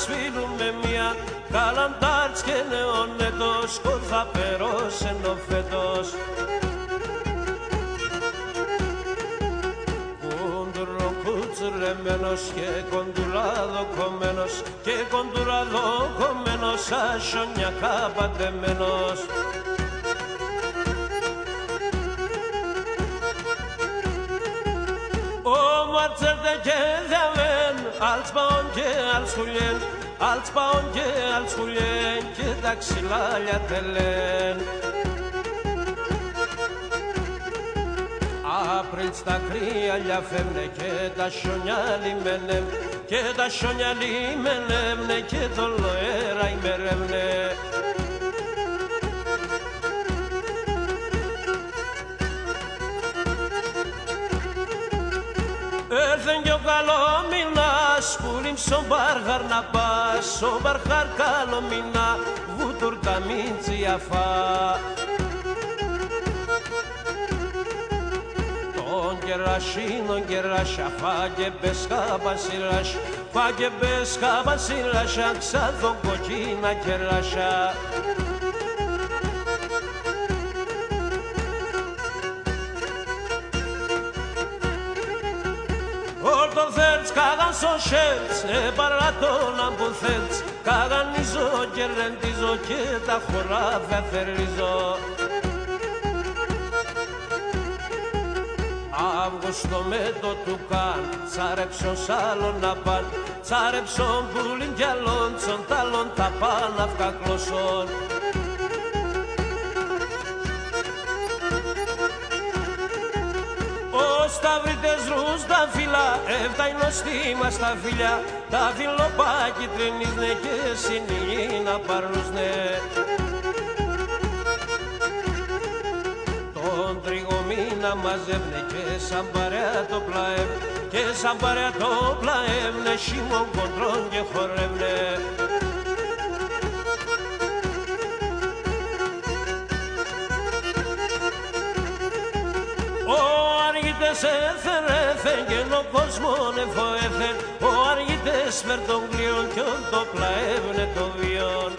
σφύρουμε μια καλαντάρτς και νεονέτος κον θα περώσεν ο φέτος. Κοντουρό κουτσουρεμένος και κοντουράδο κομμένος και κοντουράδο κομμένος σαν σιωνιακά παντεμένος. Ο Μαρτσέρτε και διαβέν, αλτς παόν και αλτς χουλιέν, αλτς παόν και αλτς χουλιέν και τα ξυλάλια τελέν. Απρίλ στα κρύαλια φεύγνε και τα σιόνια λιμένε, και τα σιόνια λιμένε και το λοέρα ημερεύνε. Έρθεν κι ο καλομήνας που ρίμψε ο Μπαρχάρ να πας, ο Μπαρχάρ καλομήνα βούτουρ τα μίτσια φά. Τον κερασίνον κεράσια φάγε μπέσκα βασιλάς, φάγε μπέσκα βασιλάς, αξάδον κοκκίνα κεράσια. Όρτον θέλτς, κάγαν στον σέλτς, παρατών που θέλτς, καγανίζω και ρεντίζω και τα χωράφια θερίζω. Αύγουστο με το τουκάν, τσάρεψον σ' άλλον να παν, τσάρεψον πουλιν κι άλλον, τσον τάλον τα πάναυκα κλωσσόν. Σταυρίτες ρούς τα φύλλα, έφταινο στήμα στα φίλια, τα φιλοπάκι τρενίζνε και συνηγεί να παρούσνε. Τον τριγωμήνα μαζεύνε και σαν παρέα το πλαεύ, και σαν παρέα το πλαεύνε, σίμων κοντρών και χορεύνε. Έθεν έθεν και ο κόσμον εφοέθεν, ο αργητές φέρ των κλείων κι το πλαεύνε το βιόν.